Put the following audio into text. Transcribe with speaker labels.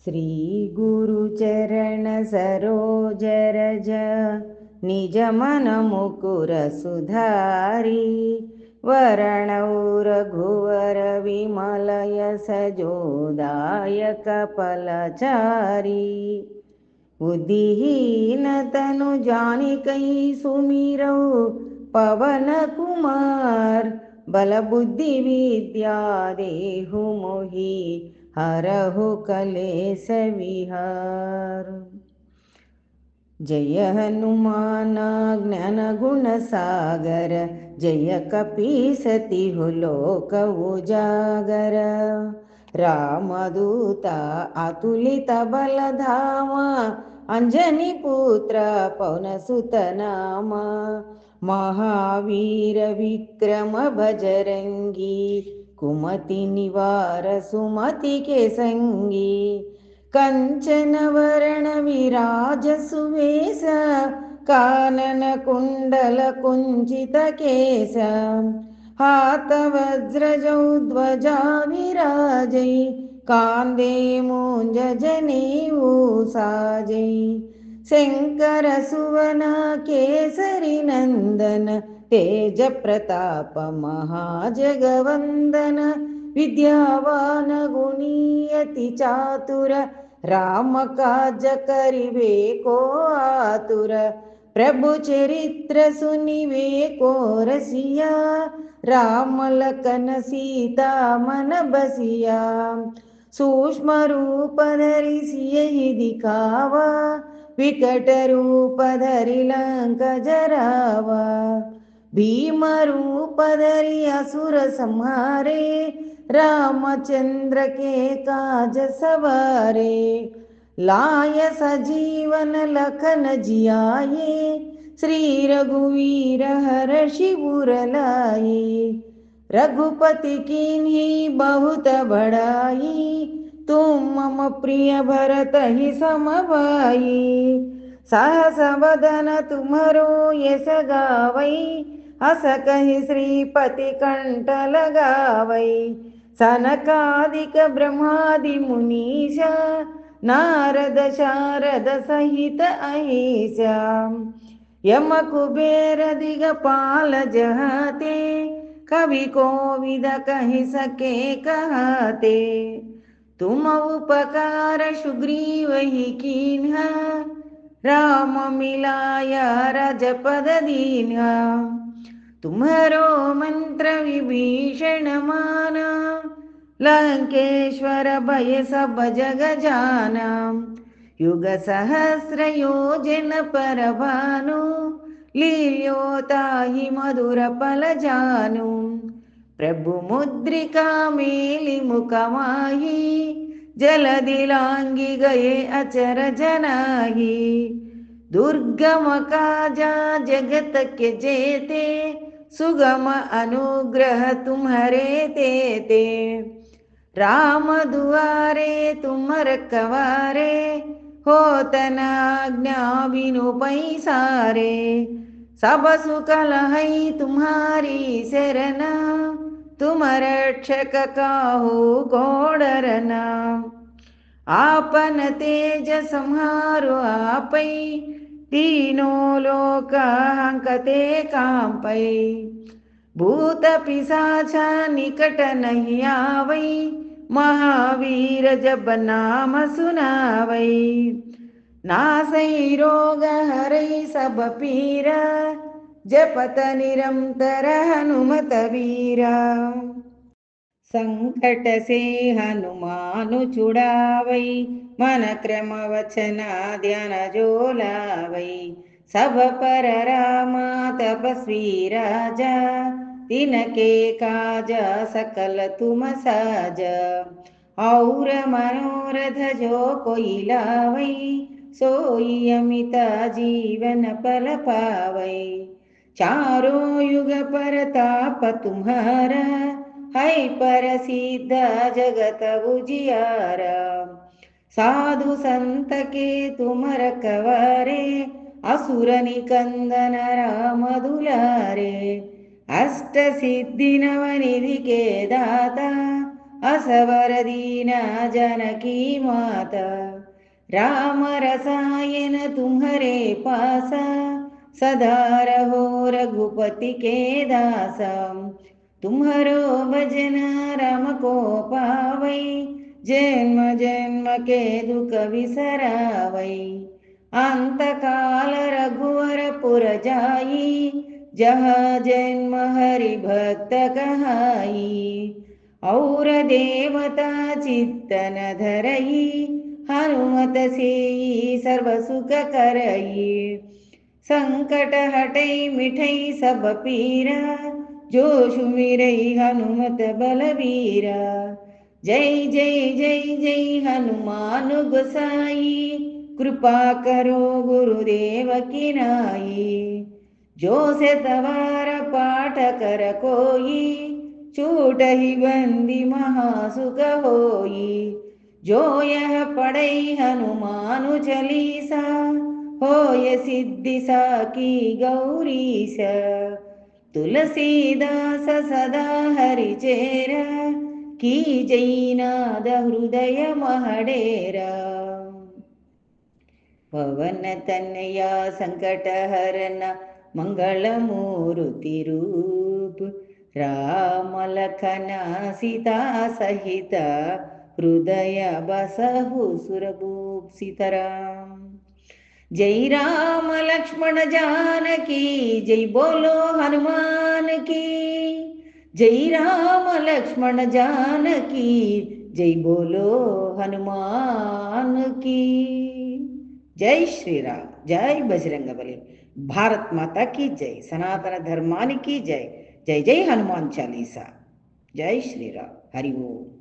Speaker 1: श्री गुरुचरण सरोज रज निज मन मुकुर सुधारी वरणौ रघुवर विमल यश जोदायक फलचारी बुद्धिहीन तनु जानिकै सुमिरौ पवन कुमार बल बुद्धि विद्या देहु मोहि हरहु कलेश विहार। जय हनुमान ज्ञान गुण सागर जय कपीसतिहु लोक उजागर। रामदूता अतुलित बलधामा अंजनी पुत्र पवन सुत नामा। महावीर विक्रम बजरंगी कुमति निवार सुमति के संगी। कंचन वरण विराज सुवेश कानन कुंडल कुंचित केश। हाथ वज्रजौ ध्वजा विराजै कांदे मूंज जनेऊ साजै। शंकर सुवन केसरी नंदन तेज प्रताप महाजगवंदन। विद्यावान गुणीयति चातुर राम काज करिबेको आतुर। प्रभु चरित्र सुनिबेको रसिया राम लखन सीता मन बसिया। सूक्ष्म रूप धरि सियहि दिखावा विकट रूप धरि लंक जरावा। भीम रूप धरि असुर संहारे रामचंद्र के काज सवारे। लाय सजीवन लखन जियाए श्री रघुवीर हर्षि उर लाए। रघुपति कीन्ही बहुत बड़ाई तुम मम प्रिय भरत ही सम भाई। सहस वदन तुम्हरो यश गावै हस कहि श्रीपति कंठ लगावै। सनकादिक ब्रह्मादि मुनीशा नारद शारद सहित अहिसा। यम कुबेर दिगपाल जहाते कवि कोविद कहि सके कहते। तुम उपकार सुग्रीव ही कीन्हा राम मिलाया राजपद दीन्हा। तुम्हारो मंत्र विभीषण माना लंकेश्वर भय सब जग जाना। युग सहस्र योजन पर भानु लील्योताहि मधुर फल जानु। प्रभु मुद्रिका मेलि मुख माही जलधि लांघि गए अचर जनाही। दुर्गम काजा जगत के जेते सुगम अनुग्रह तुम्हारे तेते। राम दुआरे तुम रखवारे होत न आज्ञा बिनु पैसारे। सब सुख लहै तुम्हारी शरणा तुम रक्षक काहू को डरना। आपन तेज सम्हारो आपै तीनों लोक हंकते कांपै। भूत पिशाच निकट नहीं आवै महावीर जब नाम सुनावै। नासै रोग हरै सब पीरा जपत निरंतर हनुमत वीरा। संकट से हनुमान छुड़ावै मन क्रम वचन ध्यान जो लावै। सब पर राम तपस्वी राजा तिनके काज सकल तुम साजा। और मनोरथ जो कोई लावै सोई अमित जीवन फल पावै। चारों युग परताप तुम्हारा है प्रसिद्ध जगत उजियारा। साधु संत के तुम रखवारे असुर निकंदन राम दुलारे। अष्ट सिद्धि नवनिधि के दाता असवर दीना जानकी माता। राम रसायन तुम्हारे पासा, सदा रहो रघुपति के दासा। तुम्हारो भजन राम को पावै, जन्म जन्म के दुख विसरावै। अंत काल रघुवर पुर जाई, जहाँ जन्म हरि भक्त कहाई। और देवता चित्तन धरई, हनुमत से सर्व सुख करई। संकट हटई मिठई सब पीरा, जो सुमिरई हनुमत बलबीरा। जय जय जय जय हनुमान गोसाई, कृपा करो गुरुदेव की नाई। जो से तवार पाठ कर कोई, छूट ही बंदी महासुख होई। जो यह पढ़ई हनुमान चालीसा, होय सिद्धि साकी गौरीश। तुलसीदास सदा हरिचेरा, की जैनाद हृदय महडेरा। पवन तनया संकट हरन मंगल मूर्ति रूप, राम लखन सीता सहित हृदय बसहु सुरभूप। सीताराम। जय राम लक्ष्मण जानकी, जय बोलो हनुमान की। जय राम लक्ष्मण जानकी, जय बोलो हनुमान की। जय श्री राम, जय बजरंगबली। भारत माता की जय, सनातन धर्मानि की जय। जय जय हनुमान चालीसा। जय श्री राम। हरि ओम।